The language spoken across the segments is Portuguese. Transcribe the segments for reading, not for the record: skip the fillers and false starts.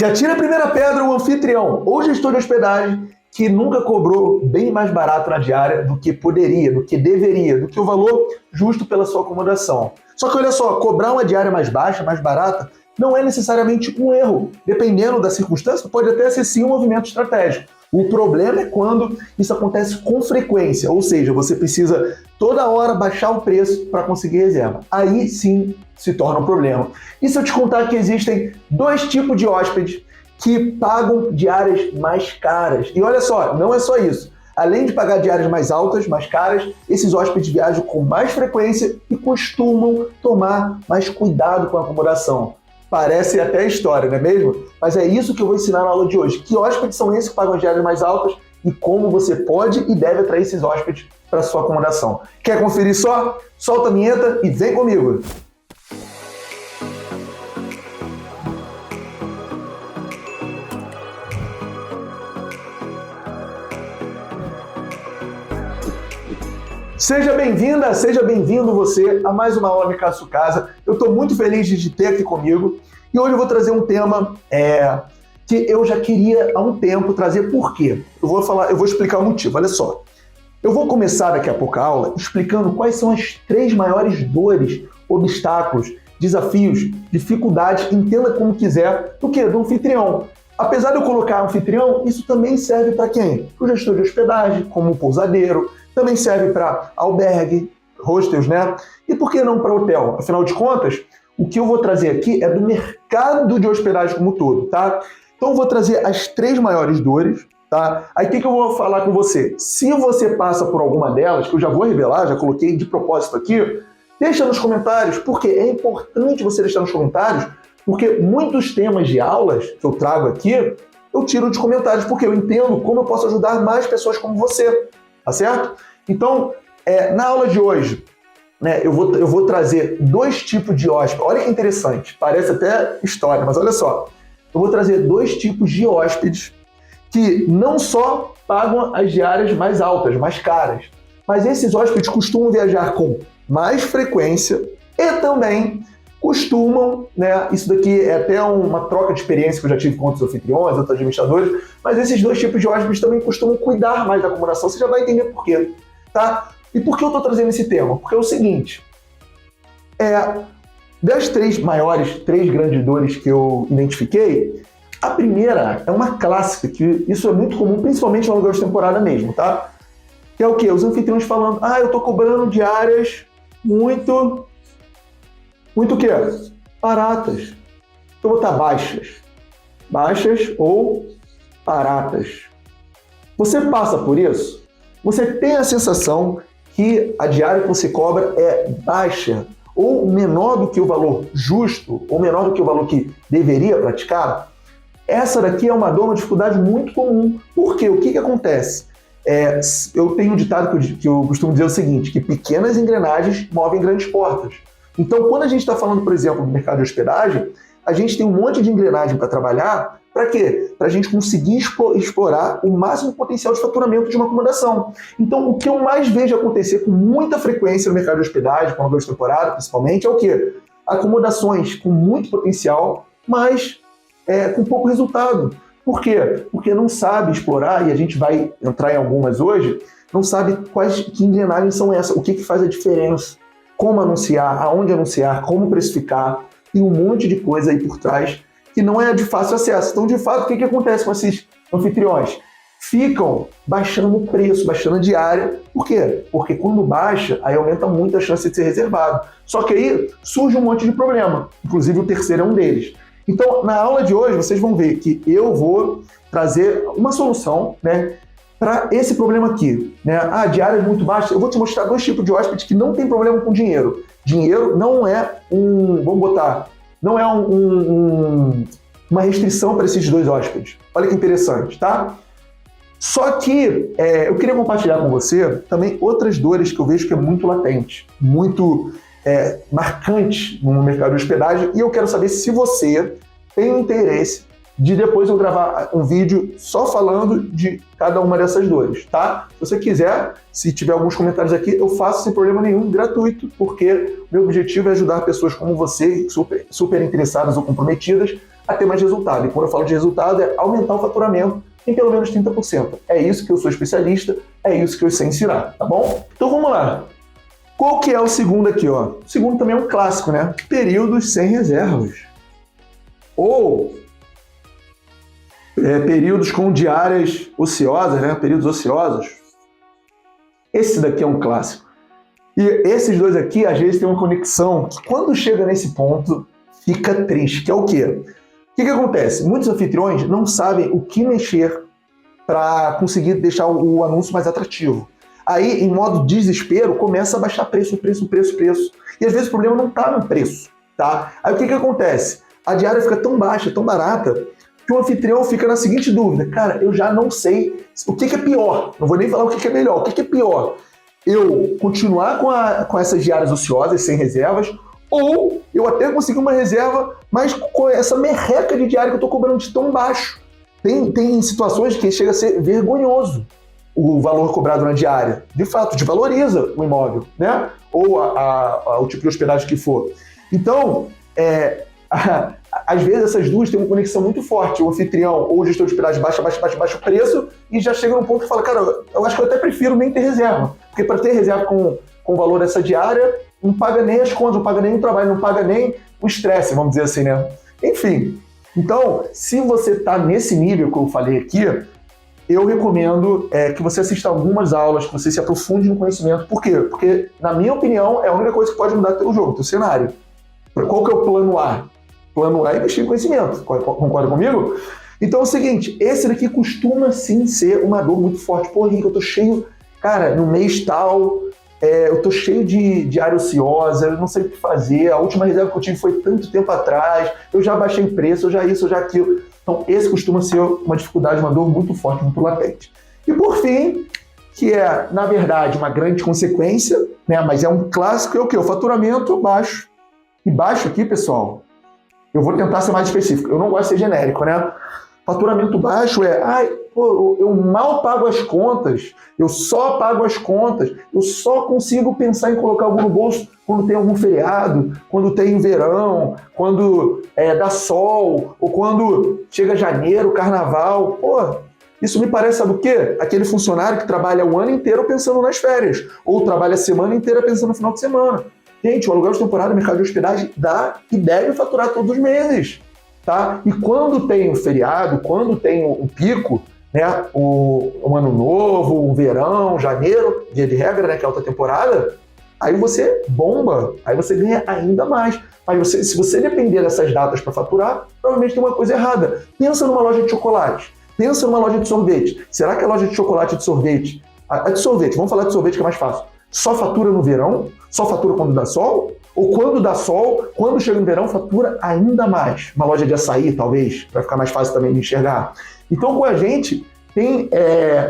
Que atire a primeira pedra o anfitrião ou gestor de hospedagem que nunca cobrou bem mais barato na diária do que poderia, do que deveria, do que o valor justo pela sua acomodação. Só que olha só, cobrar uma diária mais baixa, mais barata, não é necessariamente um erro. Dependendo da circunstância, pode até ser sim um movimento estratégico. O problema é quando isso acontece com frequência, ou seja, você precisa toda hora baixar o preço para conseguir reserva. Aí sim se torna um problema. E se eu te contar que existem dois tipos de hóspedes que pagam diárias mais caras? E olha só, não é só isso. Além de pagar diárias mais altas, mais caras, esses hóspedes viajam com mais frequência e costumam tomar mais cuidado com a acomodação. Parece até história, não é mesmo? Mas é isso que eu vou ensinar na aula de hoje. Que hóspedes são esses que pagam as diárias mais altas e como você pode e deve atrair esses hóspedes para a sua acomodação. Quer conferir só? Solta a vinheta e vem comigo! Seja bem-vinda, seja bem-vindo você a mais uma aula Me Caso Casa. Eu estou muito feliz de te ter aqui comigo e hoje eu vou trazer um tema que eu já queria há um tempo trazer. Por quê? Eu vou explicar o motivo, olha só. Eu vou começar daqui a pouco a aula explicando quais são as 3 maiores dores, obstáculos, desafios, dificuldades, entenda como quiser, do anfitrião. Apesar de eu colocar anfitrião, isso também serve para quem? Para o gestor de hospedagem, como o pousadeiro, também serve para albergue, hostels, né? E por que não para hotel? Afinal de contas, o que eu vou trazer aqui é do mercado de hospedagem como um todo, tá? Então eu vou trazer as 3 maiores dores, tá? Aí o que eu vou falar com você? Se você passa por alguma delas, que eu já vou revelar, já coloquei de propósito aqui, deixa nos comentários, porque é importante você deixar nos comentários, porque muitos temas de aulas que eu trago aqui, eu tiro de comentários, porque eu entendo como eu posso ajudar mais pessoas como você. Tá certo? Então, na aula de hoje, né, eu vou trazer 2 tipos de hóspedes. Olha que interessante, parece até história, mas olha só. Eu vou trazer 2 tipos de hóspedes que não só pagam as diárias mais altas, mais caras, mas esses hóspedes costumam viajar com mais frequência e também costumam, né, isso daqui é até uma troca de experiência que eu já tive com outros anfitriões, outros administradores, mas esses 2 tipos de hóspedes também costumam cuidar mais da acomodação, você já vai entender por quê, tá? E por que eu estou trazendo esse tema? Porque é o seguinte, das 3 grandes dores que eu identifiquei, a primeira é uma clássica, que isso é muito comum, principalmente no aluguel de temporada mesmo, tá? Que é o quê? Os anfitriões falando, eu estou cobrando diárias muito o quê? Baratas. Então vou botar baixas. Baixas ou baratas. Você passa por isso? Você tem a sensação que a diária que você cobra é baixa ou menor do que o valor justo ou menor do que o valor que deveria praticar? Essa daqui é uma dor, uma dificuldade muito comum. Por quê? O que acontece? Eu tenho um ditado que eu costumo dizer o seguinte, que pequenas engrenagens movem grandes portas. Então, quando a gente está falando, por exemplo, do mercado de hospedagem, a gente tem um monte de engrenagem para trabalhar. Para quê? Para a gente conseguir explorar o máximo potencial de faturamento de uma acomodação. Então, o que eu mais vejo acontecer com muita frequência no mercado de hospedagem, com aluguel de temporada, principalmente, é o quê? Acomodações com muito potencial, mas com pouco resultado. Por quê? Porque não sabe explorar, e a gente vai entrar em algumas hoje, não sabe que engrenagens são essas, o que faz a diferença. Como anunciar, aonde anunciar, como precificar, e um monte de coisa aí por trás que não é de fácil acesso. Então, de fato, o que acontece com esses anfitriões? Ficam baixando o preço, baixando a diária. Por quê? Porque quando baixa, aí aumenta muito a chance de ser reservado. Só que aí surge um monte de problema, inclusive o terceiro é um deles. Então, na aula de hoje, vocês vão ver que eu vou trazer uma solução, né, para esse problema aqui, né? A diária é muito baixa. Eu vou te mostrar 2 tipos de hóspedes que não tem problema com dinheiro. Dinheiro não é uma restrição para esses 2 hóspedes. Olha que interessante, tá? Só que eu queria compartilhar com você também outras dores que eu vejo que é muito latente, muito marcante no mercado de hospedagem, e eu quero saber se você tem interesse de depois eu gravar um vídeo só falando de cada uma dessas dores, tá? Se você quiser, se tiver alguns comentários aqui, eu faço sem problema nenhum, gratuito, porque meu objetivo é ajudar pessoas como você, super interessadas ou comprometidas, a ter mais resultado. E quando eu falo de resultado, é aumentar o faturamento em pelo menos 30%. É isso que eu sou especialista, é isso que eu sei ensinar, tá bom? Então vamos lá. Qual que é o segundo aqui, ó? O segundo também é um clássico, né? Períodos sem reservas. Ou períodos com diárias ociosas, né? Períodos ociosos. Esse daqui é um clássico. E esses dois aqui, às vezes, têm uma conexão que, quando chega nesse ponto, fica triste, que é o quê? O que acontece? Muitos anfitriões não sabem o que mexer para conseguir deixar o anúncio mais atrativo. Aí, em modo desespero, começa a baixar preço. E às vezes o problema não está no preço, tá? Aí o que acontece? A diária fica tão baixa, tão barata, que o anfitrião fica na seguinte dúvida: cara, eu já não sei o que é pior. Não vou nem falar o que é melhor. O que é pior? Eu continuar com essas diárias ociosas, sem reservas, ou eu até conseguir uma reserva, mas com essa merreca de diária que eu estou cobrando de tão baixo. Tem situações que chega a ser vergonhoso o valor cobrado na diária. De fato, desvaloriza o imóvel, né? Ou o tipo de hospedagem que for. Então, às vezes essas duas têm uma conexão muito forte. O anfitrião ou o gestor de hospedagem baixa o preço e já chega num ponto que fala: cara, eu acho que eu até prefiro nem ter reserva. Porque para ter reserva com o valor dessa diária, não paga nem as contas, não paga nem o trabalho, não paga nem o estresse, vamos dizer assim, né? Enfim, então, se você está nesse nível que eu falei aqui, eu recomendo que você assista algumas aulas, que você se aprofunde no conhecimento. Por quê? Porque, na minha opinião, é a única coisa que pode mudar o jogo, o teu cenário. Qual que é o plano A? Plano A é investir em conhecimento. Concorda comigo? Então é o seguinte, esse daqui costuma sim ser uma dor muito forte. Pô, Henrique, eu tô cheio, cara, no mês tal, eu tô cheio de área ociosa, eu não sei o que fazer, a última reserva que eu tive foi tanto tempo atrás, eu já baixei preço, eu já isso, eu já aquilo. Então esse costuma ser uma dificuldade, uma dor muito forte, muito latente. E por fim, que é, na verdade, uma grande consequência, né, mas é um clássico, é o quê? O faturamento baixo. E baixo aqui, pessoal, eu vou tentar ser mais específico, eu não gosto de ser genérico, né? Faturamento baixo eu mal pago as contas, eu só pago as contas, eu só consigo pensar em colocar algo no bolso quando tem algum feriado, quando tem verão, quando dá sol, ou quando chega janeiro, carnaval. Pô, isso me parece, sabe o quê? Aquele funcionário que trabalha o ano inteiro pensando nas férias, ou trabalha a semana inteira pensando no final de semana. Gente, o aluguel de temporada, o mercado de hospedagem dá e deve faturar todos os meses, tá? E quando tem o feriado, quando tem o pico, né, o ano novo, o verão, janeiro, dia de regra, né, que é alta temporada, aí você bomba, aí você ganha ainda mais. Mas se você depender dessas datas para faturar, provavelmente tem uma coisa errada. Pensa numa loja de chocolate, pensa numa loja de sorvete. Será que a loja de chocolate e de sorvete, a de sorvete, vamos falar de sorvete que é mais fácil, só fatura no verão? Só fatura quando dá sol? Ou quando dá sol, quando chega no verão, fatura ainda mais? Uma loja de açaí, talvez, para ficar mais fácil também de enxergar. Então, com a gente,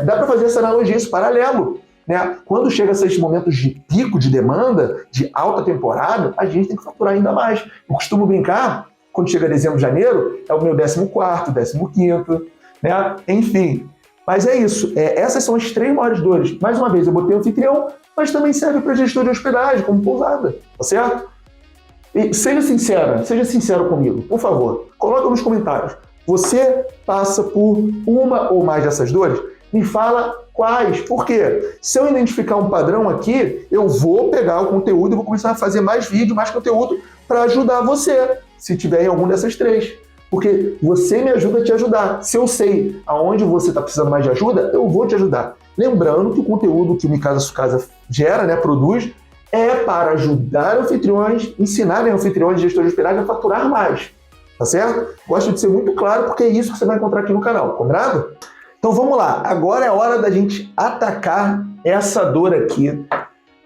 dá para fazer essa analogia, esse paralelo. Né? Quando chega esses momentos de pico de demanda, de alta temporada, a gente tem que faturar ainda mais. Eu costumo brincar, quando chega dezembro, janeiro, é o meu 14º, 15º, né? Enfim. Mas é isso, essas são as 3 maiores dores. Mais uma vez, eu botei o anfitrião, mas também serve para gestor de hospedagem, como pousada, tá certo? E seja sincero comigo, por favor. Coloca nos comentários. Você passa por uma ou mais dessas dores? Me fala quais. Por quê? Se eu identificar um padrão aqui, eu vou pegar o conteúdo e vou começar a fazer mais vídeo, mais conteúdo para ajudar você, se tiver em algum dessas 3. Porque você me ajuda a te ajudar. Se eu sei aonde você está precisando mais de ajuda, eu vou te ajudar. Lembrando que o conteúdo que o Mi Casa Sua Casa gera, né, produz, é para ajudar anfitriões, ensinar anfitriões e gestores de hospedagem a faturar mais. Tá certo? Gosto de ser muito claro porque é isso que você vai encontrar aqui no canal. Combinado? Então vamos lá. Agora é hora da gente atacar essa dor aqui,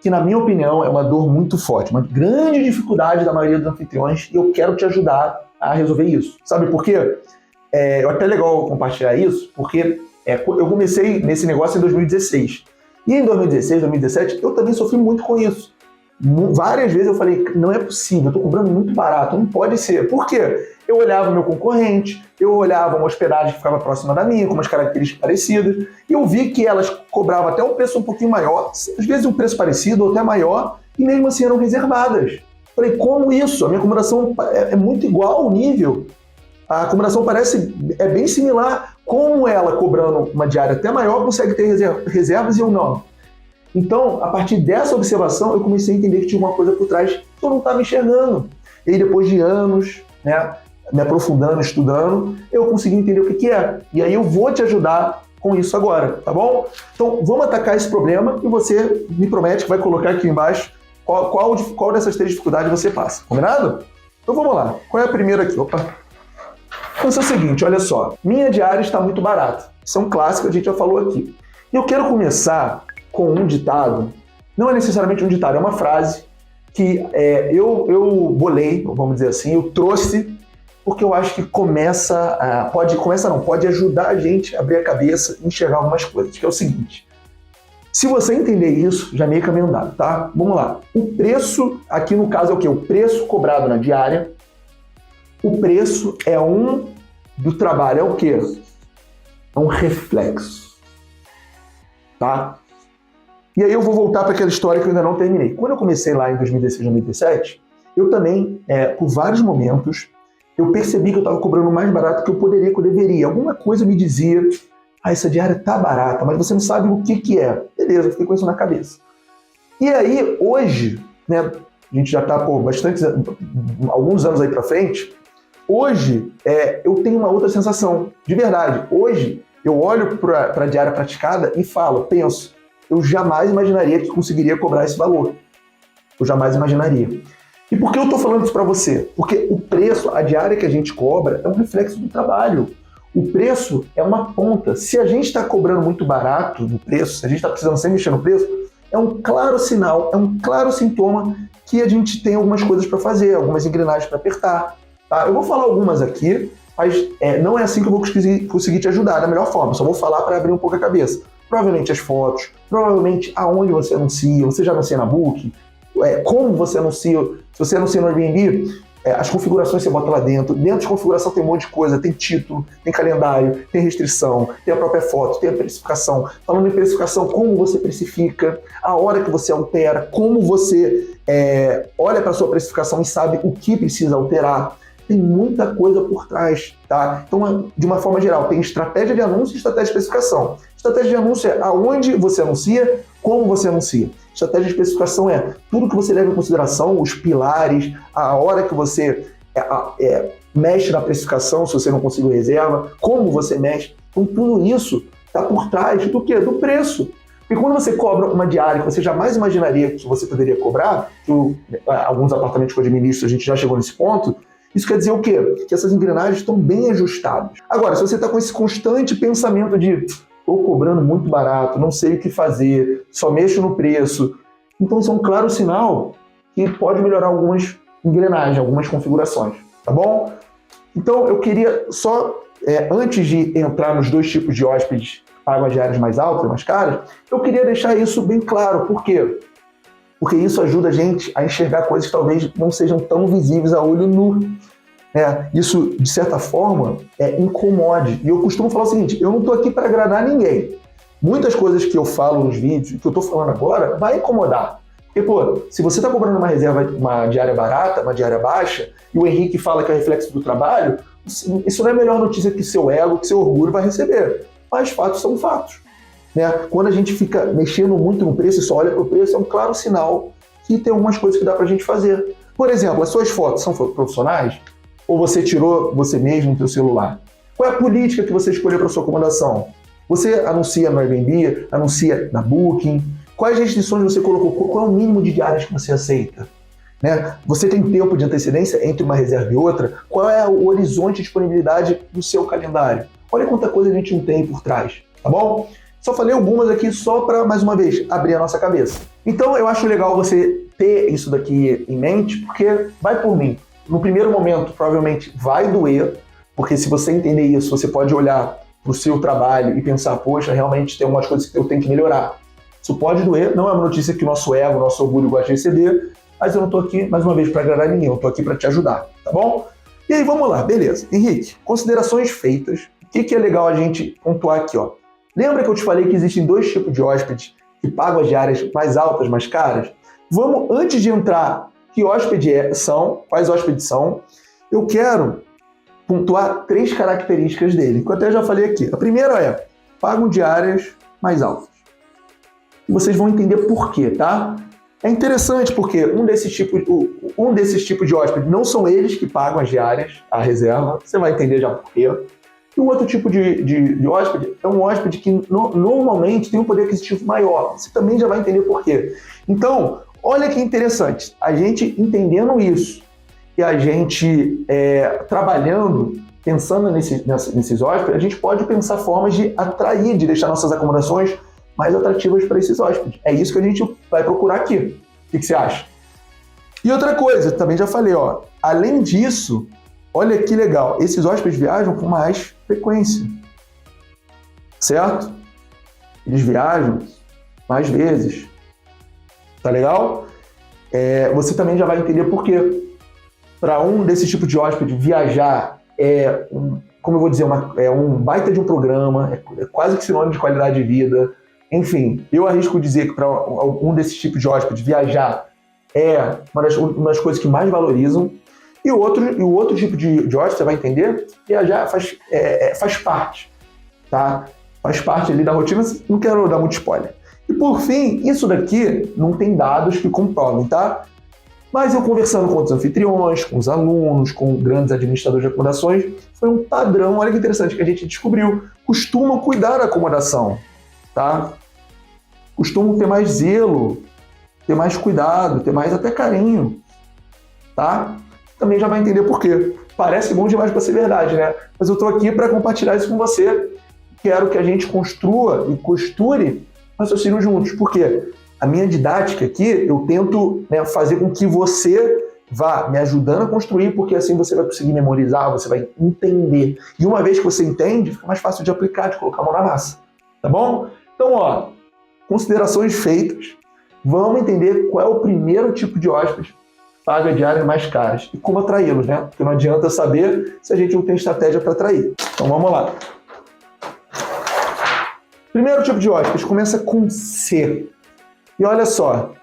que na minha opinião é uma dor muito forte, uma grande dificuldade da maioria dos anfitriões, e eu quero te ajudar a resolver isso. Sabe por quê? É até legal compartilhar isso, porque eu comecei nesse negócio em 2016. E em 2016, 2017, eu também sofri muito com isso. Várias vezes eu falei, não é possível, eu estou cobrando muito barato, não pode ser. Por quê? Eu olhava o meu concorrente, eu olhava uma hospedagem que ficava próxima da minha, com umas características parecidas, e eu vi que elas cobravam até um preço um pouquinho maior, às vezes um preço parecido ou até maior, e mesmo assim eram reservadas. Falei, como isso? A minha acomodação é muito igual ao nível. A acomodação é bem similar. Como ela, cobrando uma diária até maior, consegue ter reservas e eu não. Então, a partir dessa observação, eu comecei a entender que tinha uma coisa por trás que eu não estava enxergando. E aí, depois de anos, né, me aprofundando, estudando, eu consegui entender o que é. E aí eu vou te ajudar com isso agora, tá bom? Então, vamos atacar esse problema e você me promete que vai colocar aqui embaixo qual dessas 3 dificuldades você passa. Combinado? Então, vamos lá. Qual é a primeira aqui? Opa! Então, é o seguinte, olha só. Minha diária está muito barata. Isso é um clássico, a gente já falou aqui. E eu quero começar com um ditado. Não é necessariamente um ditado, é uma frase que eu bolei, vamos dizer assim, eu trouxe porque eu acho que pode ajudar a gente a abrir a cabeça e enxergar algumas coisas, que é o seguinte. Se você entender isso, já meio caminho andado, tá? Vamos lá. O preço, aqui no caso é o quê? O preço cobrado na diária. O preço do trabalho é o quê? É um reflexo, tá? E aí eu vou voltar para aquela história que eu ainda não terminei. Quando eu comecei lá em 2016, 2017, eu também, por vários momentos, eu percebi que eu estava cobrando mais barato que eu poderia, que eu deveria. Alguma coisa me dizia, essa diária tá barata, mas você não sabe o que é. Beleza, eu fiquei com isso na cabeça. E aí, hoje, né, a gente já está por alguns anos aí para frente, hoje eu tenho uma outra sensação, de verdade. Hoje, eu olho para a diária praticada e penso, eu jamais imaginaria que conseguiria cobrar esse valor. Eu jamais imaginaria. E por que eu estou falando isso para você? Porque o preço, a diária que a gente cobra, é um reflexo do trabalho. O preço é uma ponta. Se a gente está cobrando muito barato no preço, se a gente está precisando sempre mexer no preço, é um claro sinal, é um claro sintoma que a gente tem algumas coisas para fazer, algumas engrenagens para apertar. Tá? Eu vou falar algumas aqui, mas não é assim que eu vou conseguir te ajudar da melhor forma. Só vou falar para abrir um pouco a cabeça. Provavelmente as fotos, provavelmente aonde você anuncia, você já anuncia na Booking, como você anuncia, se você anuncia no Airbnb, as configurações você bota lá dentro. Dentro de configuração tem um monte de coisa, tem título, tem calendário, tem restrição, tem a própria foto, tem a precificação. Falando em precificação, como você precifica, a hora que você altera, como você olha para a sua precificação e sabe o que precisa alterar. Tem muita coisa por trás, tá? Então, de uma forma geral, tem estratégia de anúncio e estratégia de especificação. Estratégia de anúncio é aonde você anuncia, como você anuncia. Estratégia de especificação é tudo que você leva em consideração, os pilares, a hora que você mexe na precificação, se você não conseguiu reserva, como você mexe. Então, tudo isso está por trás do quê? Do preço. Porque quando você cobra uma diária que você jamais imaginaria que você poderia cobrar, alguns apartamentos que eu administro, a gente já chegou nesse ponto, isso quer dizer o quê? Que essas engrenagens estão bem ajustadas. Agora, se você está com esse constante pensamento de estou cobrando muito barato, não sei o que fazer, só mexo no preço, então isso é um claro sinal que pode melhorar algumas engrenagens, algumas configurações, tá bom? Então eu queria só, antes de entrar nos 2 tipos de hóspedes que pagam as diárias mais altas, mais caras, eu queria deixar isso bem claro. Por quê? Porque isso ajuda a gente a enxergar coisas que talvez não sejam tão visíveis a olho nu. Isso, de certa forma, incomode. E eu costumo falar o seguinte, eu não estou aqui para agradar ninguém. Muitas coisas que eu falo nos vídeos, que eu estou falando agora, vai incomodar. Porque, se você está cobrando uma diária barata, uma diária baixa, e o Henrique fala que é reflexo do trabalho, isso não é a melhor notícia que seu ego, que seu orgulho vai receber. Mas fatos são fatos. Quando a gente fica mexendo muito no preço e só olha para o preço, é um claro sinal que tem algumas coisas que dá para a gente fazer. Por exemplo, as suas fotos são profissionais? Ou você tirou você mesmo no seu celular? Qual é a política que você escolheu para sua acomodação? Você anuncia no Airbnb, anuncia na Booking? Quais restrições você colocou? Qual é o mínimo de diárias que você aceita? Você tem tempo de antecedência entre uma reserva e outra? Qual é o horizonte de disponibilidade do seu calendário? Olha quanta coisa a gente não tem por trás, tá bom? Só falei algumas aqui só para, mais uma vez, abrir a nossa cabeça. Então eu acho legal você ter isso daqui em mente, porque vai por mim. No primeiro momento, provavelmente vai doer, porque se você entender isso, você pode olhar para o seu trabalho e pensar, poxa, realmente tem algumas coisas que eu tenho que melhorar. Isso pode doer, não é uma notícia que o nosso ego, o nosso orgulho gosta de receber, mas eu não estou aqui, mais uma vez, para agradar ninguém, eu estou aqui para te ajudar, tá bom? E aí, vamos lá, beleza. Henrique, considerações feitas. O que é legal a gente pontuar aqui, ó? Lembra que eu te falei que existem 2 tipos de hóspedes que pagam as diárias mais altas, mais caras? Vamos, antes de entrar, que hóspedes são, quais hóspedes são, eu quero pontuar 3 características dele, que eu até já falei aqui. A primeira é, pagam diárias mais altas. Vocês vão entender por quê, tá? É interessante porque um desses tipos de hóspede não são eles que pagam as diárias, a reserva, você vai entender já por quê. E o outro tipo de hóspede é um hóspede que normalmente tem um poder aquisitivo maior. Você também já vai entender por quê. Então, olha que interessante, a gente entendendo isso e a gente trabalhando, pensando nesses hóspedes, a gente pode pensar formas de atrair, de deixar nossas acomodações mais atrativas para esses hóspedes. É isso que a gente vai procurar aqui. O que você acha? E outra coisa, também já falei, ó, além disso, olha que legal, esses hóspedes viajam com mais frequência, certo? Eles viajam mais vezes, tá legal? Você também já vai entender por quê. Para um desse tipo de hóspede, viajar como eu vou dizer, é um baita de um programa, é quase que sinônimo de qualidade de vida. Enfim, eu arrisco dizer que para um desses tipos de hóspede, viajar é uma das coisas que mais valorizam. E o outro tipo de hóspede, você vai entender, viajar faz parte, tá? Faz parte ali da rotina, não quero dar muito spoiler. E por fim, isso daqui não tem dados que comprovem, tá? Mas eu conversando com os anfitriões, com os alunos, com grandes administradores de acomodações, foi um padrão, olha que interessante, que a gente descobriu. Costumam cuidar da acomodação, tá? Costumam ter mais zelo, ter mais cuidado, ter mais até carinho, tá? Também já vai entender por quê. Parece bom demais para ser verdade, né? Mas eu estou aqui para compartilhar isso com você. Quero que a gente construa e costure raciocínio juntos. Por quê? A minha didática aqui, eu tento fazer com que você vá me ajudando a construir, porque assim você vai conseguir memorizar, você vai entender. E uma vez que você entende, fica mais fácil de aplicar, de colocar a mão na massa. Tá bom? Então, ó, considerações feitas. Vamos entender qual é o primeiro tipo de hóspede que paga diárias mais caras e como atraí-los, né? Porque não adianta saber se a gente não tem estratégia para atrair. Então, vamos lá. Primeiro tipo de hóspede começa com C. E olha só,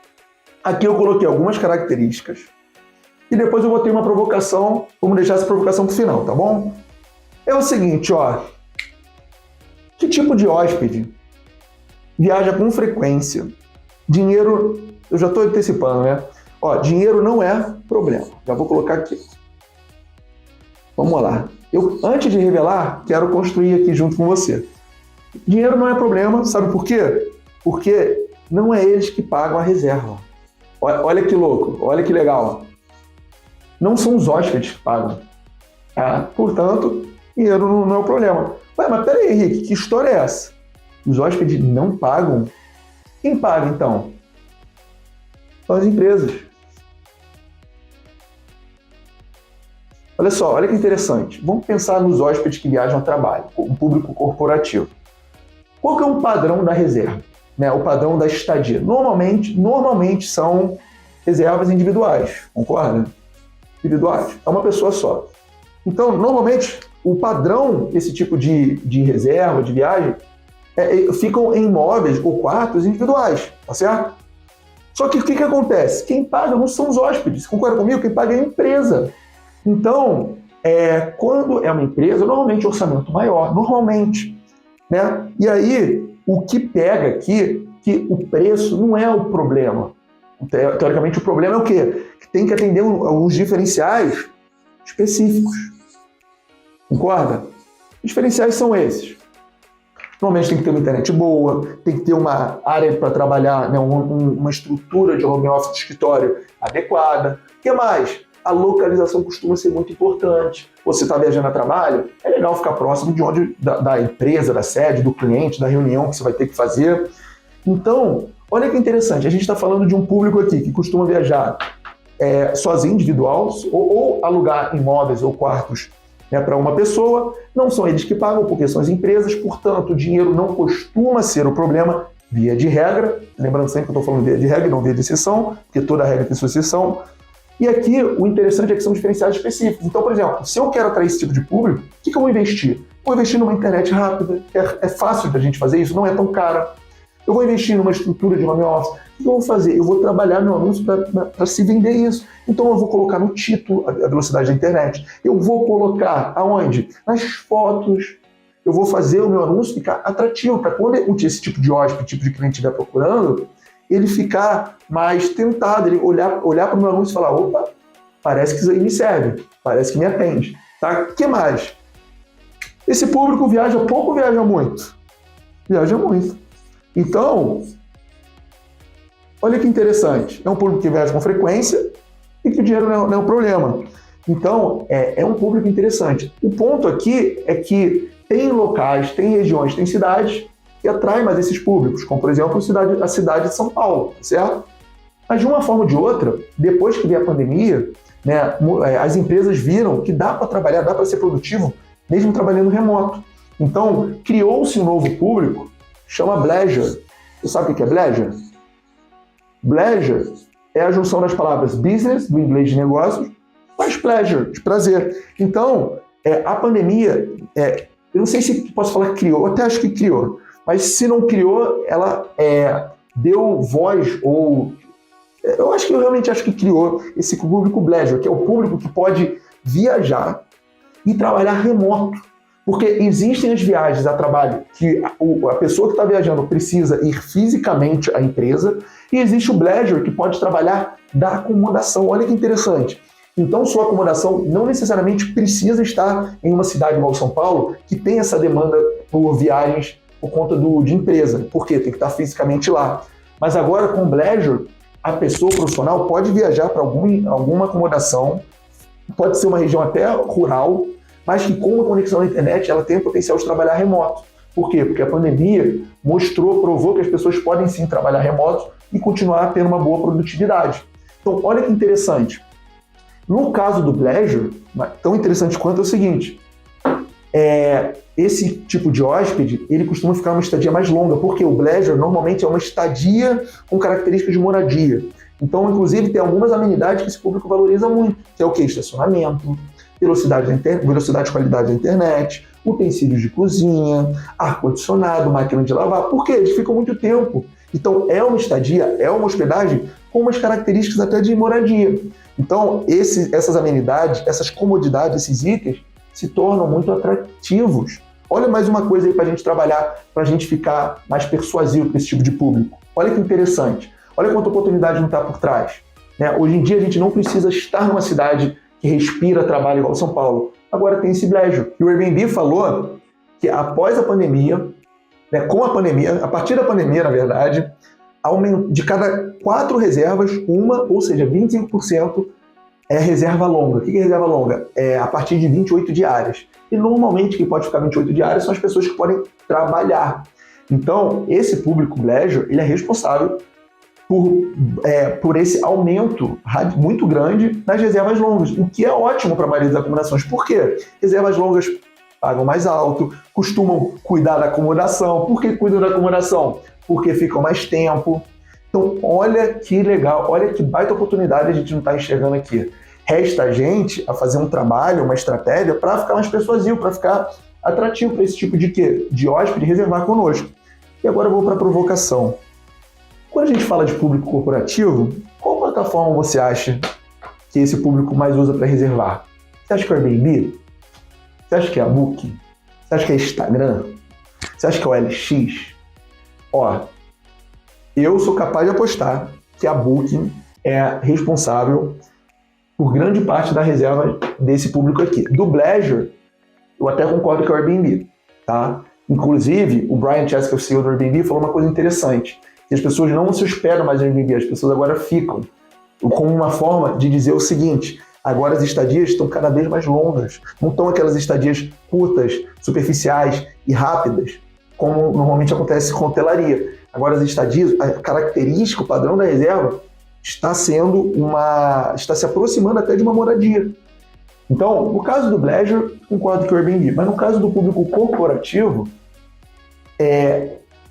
aqui eu coloquei algumas características e depois eu botei uma provocação, vamos deixar essa provocação para o final, tá bom? É o seguinte, ó, que tipo de hóspede viaja com frequência? Dinheiro, eu já estou antecipando, né? Ó, dinheiro não é problema, já vou colocar aqui. Vamos lá. Eu, antes de revelar, quero construir aqui junto com você. Dinheiro não é problema, sabe por quê? Porque não é eles que pagam a reserva. Olha que louco, olha que legal. Não são os hóspedes que pagam. Tá? Portanto, dinheiro não é o problema. Ué, mas peraí, Henrique, que história é essa? Os hóspedes não pagam? Quem paga, então? São as empresas. Olha só, olha que interessante. Vamos pensar nos hóspedes que viajam a trabalho, o público corporativo. Qual que é o padrão da reserva? O padrão da estadia. Normalmente são reservas individuais, concorda? Individuais. É uma pessoa só. Então, normalmente, o padrão desse tipo de reserva, de viagem, ficam em imóveis ou quartos individuais, tá certo? Só que o que acontece? Quem paga não são os hóspedes. Concorda comigo? Quem paga é a empresa. Então, quando é uma empresa, normalmente o orçamento maior, normalmente, né? E aí, o que pega aqui, que o preço não é o problema. Teoricamente, o problema é o quê? Que tem que atender alguns diferenciais específicos. Concorda? Os diferenciais são esses. Normalmente tem que ter uma internet boa, tem que ter uma área para trabalhar, uma estrutura de home office de escritório adequada. O que mais? A localização costuma ser muito importante. Você está viajando a trabalho, é legal ficar próximo de onde da empresa, da sede, do cliente, da reunião que você vai ter que fazer. Então, olha que interessante, a gente está falando de um público aqui que costuma viajar sozinho, individual, ou alugar imóveis ou quartos para uma pessoa. Não são eles que pagam, porque são as empresas, portanto, o dinheiro não costuma ser o problema, via de regra. Lembrando sempre que eu estou falando via de regra e não via de exceção, porque toda regra tem sua exceção. E aqui, o interessante é que são diferenciais específicos. Então, por exemplo, se eu quero atrair esse tipo de público, o que eu vou investir? Vou investir numa internet rápida, é fácil da gente fazer isso, não é tão cara. Eu vou investir numa estrutura de home office, O que eu vou fazer? Eu vou trabalhar meu anúncio para se vender isso. Então eu vou colocar no título a velocidade da internet. Eu vou colocar aonde? Nas fotos. Eu vou fazer o meu anúncio ficar atrativo para quando esse tipo de hóspede, tipo de cliente estiver procurando, ele ficar mais tentado, ele olhar para o meu anúncio e falar, opa, parece que isso aí me serve, parece que me atende. Tá? O que mais? Esse público viaja pouco ou viaja muito? Viaja muito. Então, olha que interessante. É um público que viaja com frequência e que o dinheiro não é um problema. Então, é um público interessante. O ponto aqui é que tem locais, tem regiões, tem cidades que atraem mais esses públicos, como, por exemplo, a cidade de São Paulo, certo? Mas, de uma forma ou de outra, depois que veio a pandemia, né, as empresas viram que dá para trabalhar, dá para ser produtivo, mesmo trabalhando remoto. Então, criou-se um novo público, chama Bleisure. Você sabe o que é Bleisure? Bleisure é a junção das palavras business, do inglês de negócios, mais pleasure, de prazer. Então, a pandemia, eu não sei se posso falar que criou, eu até acho que criou, mas se não criou, ela deu voz, ou eu realmente acho que criou esse público Bleisure, que é o público que pode viajar e trabalhar remoto. Porque existem as viagens a trabalho que a pessoa que está viajando precisa ir fisicamente à empresa, e existe o Bleisure que pode trabalhar da acomodação. Olha que interessante. Então, sua acomodação não necessariamente precisa estar em uma cidade igual São Paulo, que tem essa demanda por viagens por conta de empresa. Por quê? Tem que estar fisicamente lá. Mas agora, com o Bleisure, a pessoa profissional pode viajar para alguma acomodação, pode ser uma região até rural, mas que com a conexão à internet ela tem o potencial de trabalhar remoto. Por quê? Porque a pandemia provou que as pessoas podem sim trabalhar remoto e continuar tendo uma boa produtividade. Então, olha que interessante. No caso do Bleisure, tão interessante quanto é o seguinte, esse tipo de hóspede, ele costuma ficar uma estadia mais longa, porque o Bleisure normalmente é uma estadia com características de moradia. Então, inclusive, tem algumas amenidades que esse público valoriza muito, que é o quê? Estacionamento, velocidade e qualidade da internet, utensílios de cozinha, ar-condicionado, máquina de lavar. Por quê? Eles ficam muito tempo. Então, é uma estadia, é uma hospedagem com umas características até de moradia. Então, essas amenidades, essas comodidades, esses itens, se tornam muito atrativos. Olha mais uma coisa aí para a gente trabalhar, para a gente ficar mais persuasivo para esse tipo de público. Olha que interessante. Olha quanta oportunidade não está por trás. Né? Hoje em dia, a gente não precisa estar numa cidade que respira trabalho igual São Paulo. Agora tem esse Bleisure. E o Airbnb falou que após a pandemia, né, com a pandemia, a partir da pandemia, na verdade, de cada 4 reservas, ou seja, 25%, é reserva longa. O que é reserva longa? É a partir de 28 diárias. E normalmente quem pode ficar 28 diárias são as pessoas que podem trabalhar. Então, esse público Bleisure, ele é responsável por esse aumento muito grande nas reservas longas, o que é ótimo para a maioria das acomodações. Por quê? Reservas longas pagam mais alto, costumam cuidar da acomodação. Por que cuidam da acomodação? Porque ficam mais tempo. Então, olha que legal, olha que baita oportunidade a gente não está enxergando aqui. Resta a gente a fazer um trabalho, uma estratégia para ficar mais persuasivo, para ficar atrativo para esse tipo de hóspede reservar conosco. E agora eu vou para a provocação. Quando a gente fala de público corporativo, qual plataforma você acha que esse público mais usa para reservar? Você acha que é o Airbnb? Você acha que é a Booking? Você acha que é Instagram? Você acha que é o LX? Eu sou capaz de apostar que a Booking é responsável por grande parte da reserva desse público aqui. Do Bleisure, eu até concordo que é o Airbnb, tá? Inclusive, o Brian Chesky, o CEO do Airbnb, falou uma coisa interessante. Que as pessoas não se hospedam mais no Airbnb, as pessoas agora ficam. Como uma forma de dizer o seguinte, agora as estadias estão cada vez mais longas. Não estão aquelas estadias curtas, superficiais e rápidas, como normalmente acontece com hotelaria. Agora as estadias, a característica, o padrão da reserva, está se aproximando até de uma moradia. Então, no caso do Bleisure, concordo que é o Airbnb, mas no caso do público corporativo,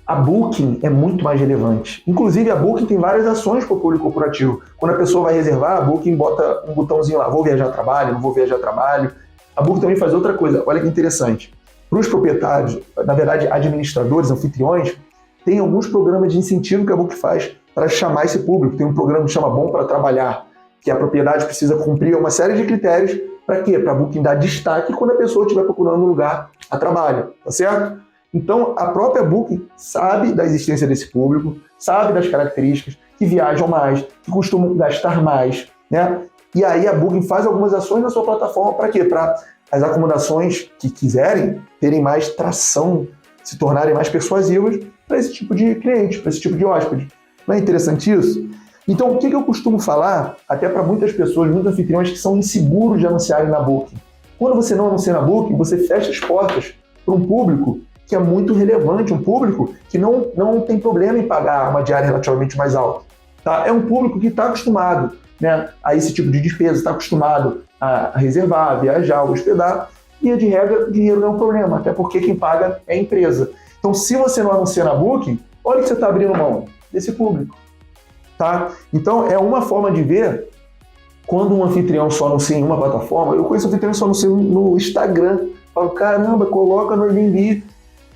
a Booking é muito mais relevante. Inclusive, a Booking tem várias ações para o público corporativo. Quando a pessoa vai reservar, a Booking bota um botãozinho lá, vou viajar a trabalho, não vou viajar a trabalho. A Booking também faz outra coisa, olha que interessante. Para os proprietários, na verdade, administradores, anfitriões, tem alguns programas de incentivo que a Booking faz para chamar esse público. Tem um programa que chama Bom para Trabalhar, que a propriedade precisa cumprir uma série de critérios. Para quê? Para a Booking dar destaque quando a pessoa estiver procurando um lugar a trabalho, tá certo? Então, a própria Booking sabe da existência desse público, sabe das características, que viajam mais, que costumam gastar mais, né? E aí a Booking faz algumas ações na sua plataforma para quê? Para as acomodações que quiserem terem mais tração, se tornarem mais persuasivas para esse tipo de cliente, para esse tipo de hóspede. Não é interessante isso? Então, o que eu costumo falar, até para muitas pessoas, muitos anfitriões que são inseguros de anunciarem na Booking? Quando você não anuncia na Booking, você fecha as portas para um público que é muito relevante, um público que não tem problema em pagar uma diária relativamente mais alta. Tá? É um público que está acostumado, né, a esse tipo de despesa, está acostumado a reservar, a viajar, a hospedar, e de regra, dinheiro não é um problema, até porque quem paga é a empresa. Então, se você não anuncia na Booking, olha que você está abrindo mão desse público. Tá? Então, é uma forma de ver quando um anfitrião só anuncia em uma plataforma. Eu conheço anfitrião que só anuncia no Instagram. Falo, caramba, coloca no Airbnb.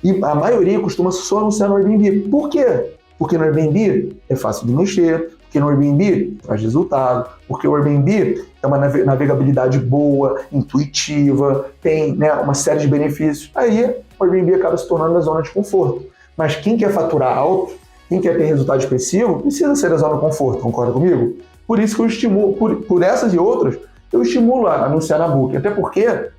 E a maioria costuma só anunciar no Airbnb. Por quê? Porque no Airbnb é fácil de mexer, porque no Airbnb traz resultado, porque o Airbnb é uma navegabilidade boa, intuitiva, tem, né, uma série de benefícios. Aí o Airbnb acaba se tornando a zona de conforto. Mas quem quer faturar alto, quem quer ter resultado expressivo, precisa ser a zona de conforto, concorda comigo? Por isso que eu estimulo, por essas e outras, eu estimulo a anunciar na Booking. Até porque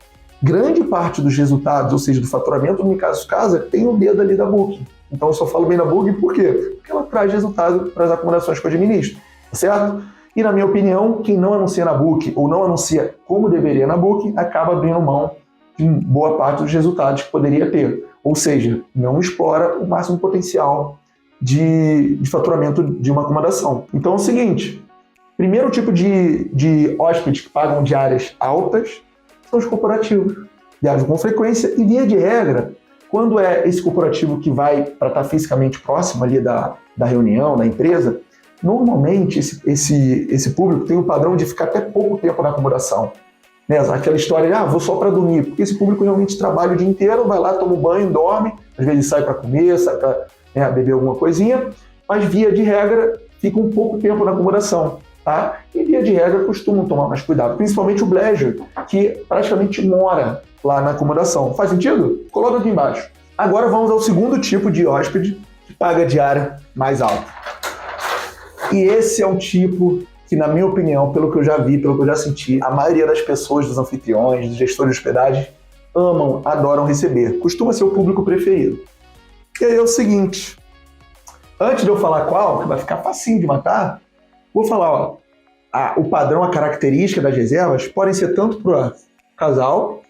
grande parte dos resultados, ou seja, do faturamento, no meu caso casa, tem o dedo ali da Booking. Então eu só falo bem da Booking por quê? Porque ela traz resultado para as acomodações que eu administro, certo? E na minha opinião, quem não anuncia na Booking ou não anuncia como deveria na Booking, acaba abrindo mão de boa parte dos resultados que poderia ter. Ou seja, não explora o máximo potencial de faturamento de uma acomodação. Então é o seguinte, primeiro tipo de hóspedes que pagam diárias altas são os corporativos. Viajam com frequência e, via de regra, quando é esse corporativo que vai para estar fisicamente próximo ali da reunião, da empresa, normalmente esse público tem o padrão de ficar até pouco tempo na acomodação. Né? Aquela história de, vou só para dormir, porque esse público realmente trabalha o dia inteiro, vai lá, toma um banho, dorme, às vezes sai para comer, sai para beber alguma coisinha, mas via de regra fica um pouco tempo na acomodação. Tá? E via de regra costumam tomar mais cuidado, principalmente o bleisure, que praticamente mora lá na acomodação. Faz sentido? Coloca aqui embaixo. Agora vamos ao segundo tipo de hóspede que paga diária mais alta. E esse é um tipo que, na minha opinião, pelo que eu já vi, pelo que eu já senti, a maioria das pessoas, dos anfitriões, dos gestores de hospedagem, amam, adoram receber. Costuma ser o público preferido. E aí é o seguinte, antes de eu falar qual, que vai ficar facinho de matar, vou falar, o padrão, a característica das reservas podem ser tanto para casal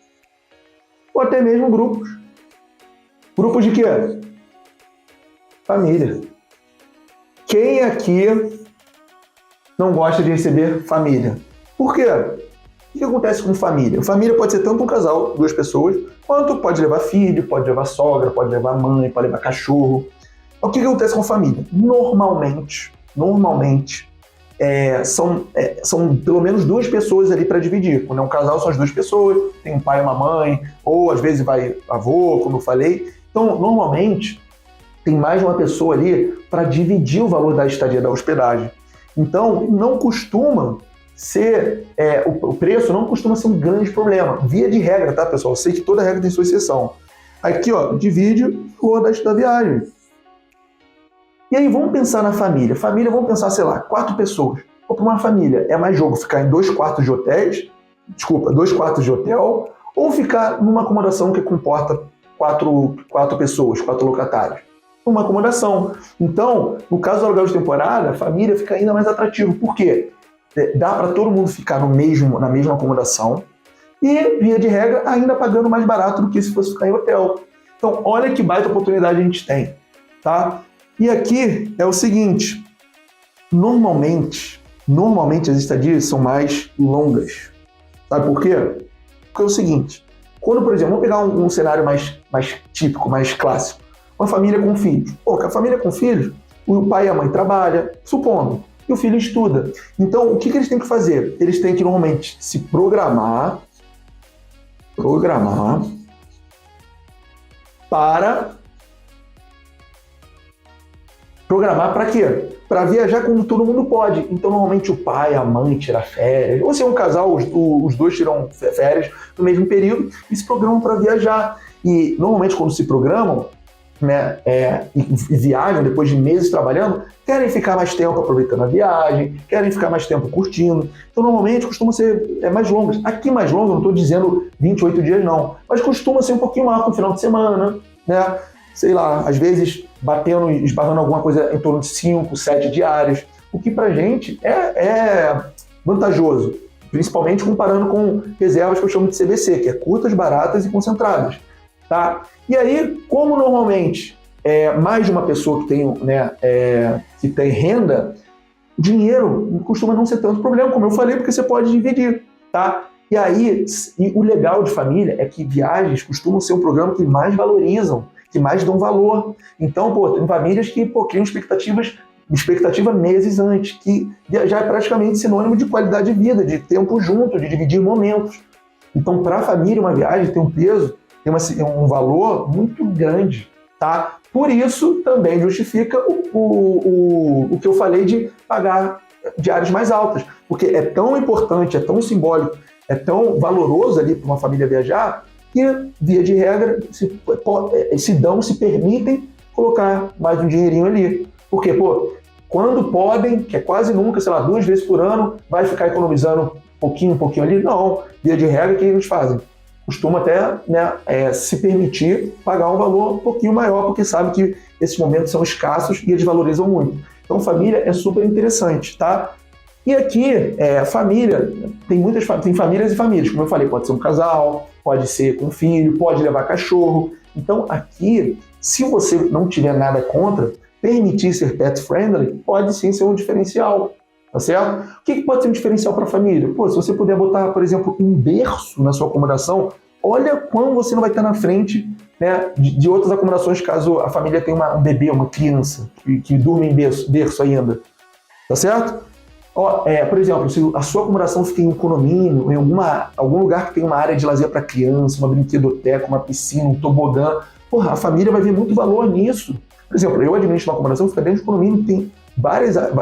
ou até mesmo grupos. Grupos de quê? Família. Quem aqui não gosta de receber família? Por quê? O que acontece com família? Família pode ser tanto um casal, 2 pessoas, quanto pode levar filho, pode levar sogra, pode levar mãe, pode levar cachorro. O que acontece com família? Normalmente, são pelo menos 2 pessoas ali para dividir. Quando é um casal, são as 2 pessoas, tem um pai e uma mãe, ou às vezes vai avô, como eu falei. Então, normalmente, tem mais de uma pessoa ali para dividir o valor da estadia da hospedagem. Então, não costuma ser, o preço não costuma ser um grande problema. Via de regra, tá, pessoal? Eu sei que toda regra tem sua exceção. Aqui, divide o valor da viagem. E aí, vamos pensar na família. Família, vamos pensar, sei lá, 4 pessoas. Ou para uma família, é mais jogo ficar em 2 quartos de hotel, ou ficar numa acomodação que comporta 4 pessoas, 4 locatários. Uma acomodação. Então, no caso do aluguel de temporada, a família fica ainda mais atrativo. Por quê? Dá para todo mundo ficar na mesma acomodação e, via de regra, ainda pagando mais barato do que se fosse ficar em hotel. Então, olha que baita oportunidade a gente tem, tá? E aqui é o seguinte, normalmente as estadias são mais longas. Sabe por quê? Porque é o seguinte, quando, por exemplo, vamos pegar um cenário mais típico, mais clássico, uma família com filhos. A família com filhos, o pai e a mãe trabalham, supondo, e o filho estuda. Então, o que eles têm que fazer? Eles têm que, normalmente, se programar para programar para quê? Para viajar quando todo mundo pode. Então, normalmente o pai, a mãe tira férias, ou se é um casal, os dois tiram férias no mesmo período e se programam para viajar. E normalmente quando se programam, né, e viajam depois de meses trabalhando, querem ficar mais tempo aproveitando a viagem, querem ficar mais tempo curtindo. Então, normalmente, costuma ser mais longas. Aqui mais longa, não estou dizendo 28 dias, não. Mas costuma ser um pouquinho maior no final de semana, né? Sei lá, às vezes batendo e esbarrando alguma coisa em torno de 5, 7 diárias. O que pra gente é vantajoso, principalmente comparando com reservas que eu chamo de CBC, que é curtas, baratas e concentradas. Tá? E aí, como normalmente mais de uma pessoa que tem, né, que tem renda, dinheiro costuma não ser tanto problema, como eu falei, porque você pode dividir. Tá? E aí, o legal de família é que viagens costumam ser um programa que mais valorizam, que mais dão valor. Então, tem famílias que criam expectativa meses antes, que já é praticamente sinônimo de qualidade de vida, de tempo junto, de dividir momentos. Então, para a família, uma viagem tem um peso, tem um valor muito grande, tá? Por isso, também justifica o que eu falei de pagar diárias mais altas, porque é tão importante, é tão simbólico, é tão valoroso ali para uma família viajar, que, via de regra, se permitem colocar mais um dinheirinho ali. Porque, quando podem, que é quase nunca, sei lá, 2 vezes por ano, vai ficar economizando um pouquinho ali? Não. Via de regra, o que eles fazem? Costuma até, né, se permitir pagar um valor um pouquinho maior, porque sabe que esses momentos são escassos e eles valorizam muito. Então, família é super interessante, tá? E aqui, família, tem famílias e famílias, como eu falei, pode ser um casal, pode ser com filho, pode levar cachorro. Então, aqui, se você não tiver nada contra, permitir ser pet friendly pode sim ser um diferencial, tá certo? O que pode ser um diferencial para a família? Se você puder botar, por exemplo, um berço na sua acomodação, olha quando você não vai estar na frente, né, de outras acomodações, caso a família tenha um bebê, uma criança, que durma em berço ainda, tá certo? Por exemplo, se a sua acomodação fica em um condomínio, em algum lugar que tem uma área de lazer para criança, uma brinquedoteca, uma piscina, um tobogã, a família vai ver muito valor nisso. Por exemplo, eu administro uma acomodação que fica dentro de um condomínio que tem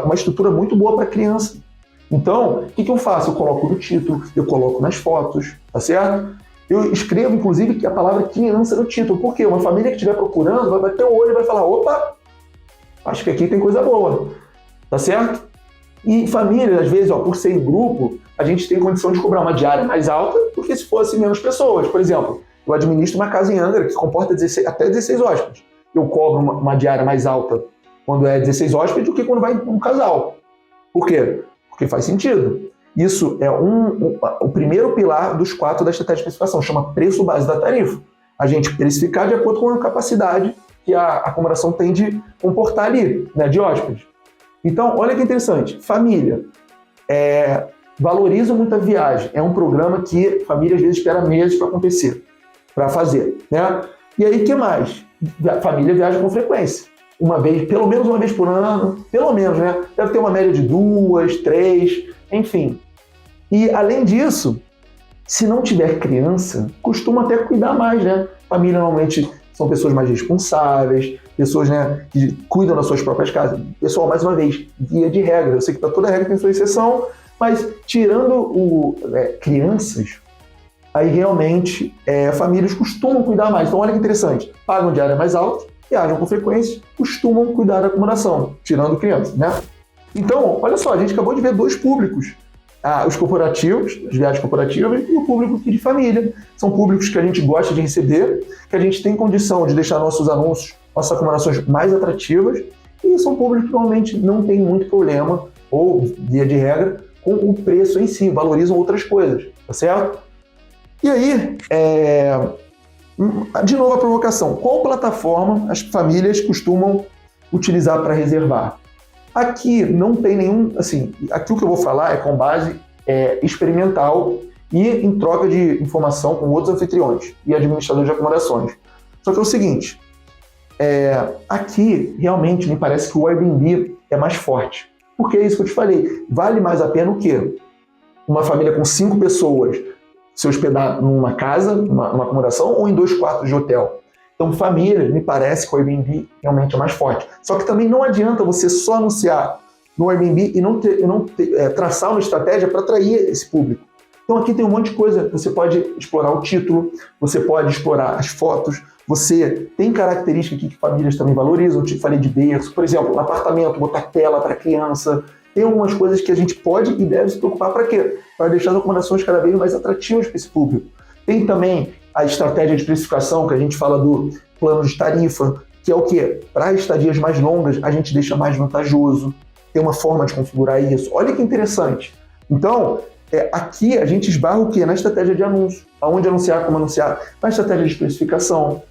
uma estrutura muito boa para criança. Então, o que eu faço? Eu coloco no título, eu coloco nas fotos, tá certo? Eu escrevo, inclusive, que a palavra criança no título. Por quê? Uma família que estiver procurando vai bater o olho e vai falar, opa, acho que aqui tem coisa boa, tá certo? E família, às vezes, por ser em grupo, a gente tem condição de cobrar uma diária mais alta do que se fosse menos pessoas. Por exemplo, eu administro uma casa em Angra que comporta até 16 hóspedes. Eu cobro uma diária mais alta quando é 16 hóspedes do que quando vai um casal. Por quê? Porque faz sentido. Isso é o primeiro pilar dos 4 da estratégia de precificação, chama preço base da tarifa. A gente precificar de acordo com a capacidade que a acomodação tem de comportar ali, né, de hóspedes. Então, olha que interessante, família valoriza muito a viagem, é um programa que a família às vezes espera meses para acontecer, para fazer, né? E aí, o que mais? A família viaja com frequência, pelo menos uma vez por ano, pelo menos, né? Deve ter uma média de 2, 3, enfim. E, além disso, se não tiver criança, costuma até cuidar mais, né? Família, normalmente, são pessoas mais responsáveis, pessoas, né, que cuidam das suas próprias casas. Pessoal, mais uma vez, via de regra. Eu sei que para toda regra tem sua exceção, mas tirando crianças, aí realmente famílias costumam cuidar mais. Então, olha que interessante. Pagam diária mais alta, viajam com frequência, costumam cuidar da acomodação, tirando crianças, né? Então, olha só, a gente acabou de ver 2 públicos. Os corporativos, as viagens corporativas, e o público aqui de família. São públicos que a gente gosta de receber, que a gente tem condição de deixar nossos anúncios, nossas acomodações mais atrativas, e são públicos que normalmente não tem muito problema, ou via de regra, com o preço em si, valorizam outras coisas, tá certo? E aí, de novo a provocação, qual plataforma as famílias costumam utilizar para reservar? Aqui não tem nenhum, aqui o que eu vou falar é com base experimental e em troca de informação com outros anfitriões e administradores de acomodações. Só que é o seguinte, aqui realmente me parece que o Airbnb é mais forte. Porque é isso que eu te falei, vale mais a pena o quê? Uma família com 5 pessoas se hospedar numa casa, numa acomodação ou em 2 quartos de hotel? Então, família, me parece que o Airbnb realmente é mais forte. Só que também não adianta você só anunciar no Airbnb e não traçar uma estratégia para atrair esse público. Então, aqui tem um monte de coisa. Você pode explorar o título, você pode explorar as fotos, você tem características aqui que famílias também valorizam. Eu te falei de berço, por exemplo, no apartamento, botar tela para criança. Tem algumas coisas que a gente pode e deve se preocupar para quê? Para deixar as acomodações cada vez mais atrativas para esse público. Tem também a estratégia de precificação, que a gente fala do plano de tarifa, que é o quê? Para estadias mais longas, a gente deixa mais vantajoso. Tem uma forma de configurar isso. Olha que interessante. Então, aqui a gente esbarra o quê? Na estratégia de anúncio. Aonde anunciar, como anunciar. Na estratégia de precificação,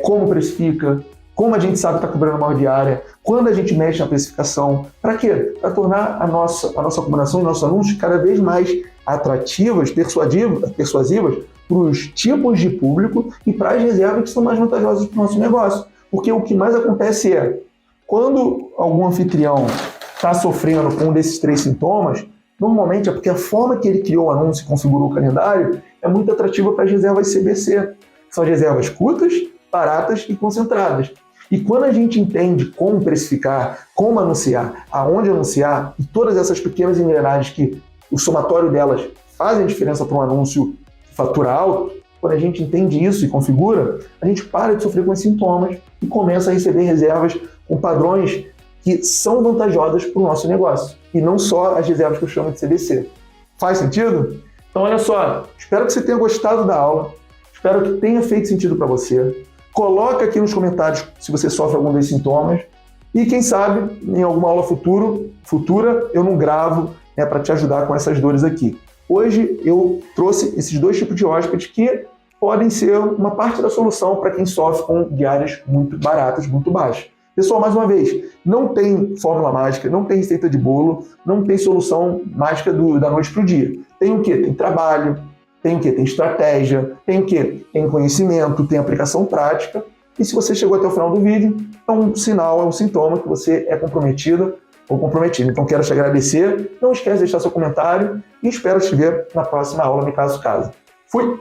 como precifica, como a gente sabe que está cobrando maior diária, quando a gente mexe na precificação. Para quê? Para tornar a nossa acomodação e nossos anúncios cada vez mais atrativas, persuasivas para os tipos de público e para as reservas que são mais vantajosas para o nosso negócio. Porque o que mais acontece quando algum anfitrião está sofrendo com um desses 3 sintomas, normalmente é porque a forma que ele criou o anúncio e configurou o calendário é muito atrativa para as reservas CBC. São as reservas curtas, baratas e concentradas. E quando a gente entende como precificar, como anunciar, aonde anunciar, e todas essas pequenas engrenagens que o somatório delas fazem diferença para um anúncio que fatura alto, quando a gente entende isso e configura, a gente para de sofrer com esses sintomas e começa a receber reservas com padrões que são vantajosas para o nosso negócio, e não só as reservas que eu chamo de CBC. Faz sentido? Então, olha só, espero que você tenha gostado da aula, espero que tenha feito sentido para você. Coloca aqui nos comentários se você sofre algum desses sintomas e, quem sabe, em alguma aula futura eu não gravo para te ajudar com essas dores aqui. Hoje eu trouxe esses 2 tipos de hóspedes que podem ser uma parte da solução para quem sofre com diárias muito baratas, muito baixas. Pessoal, mais uma vez, não tem fórmula mágica, não tem receita de bolo, não tem solução mágica da noite para o dia. Tem o quê? Tem trabalho, tem o quê? Tem estratégia, tem o quê? Tem conhecimento, tem aplicação prática. E se você chegou até o final do vídeo, é um sinal, é um sintoma que você é comprometido ou comprometido. Então, quero te agradecer. Não esquece de deixar seu comentário e espero te ver na próxima aula, no caso. Fui!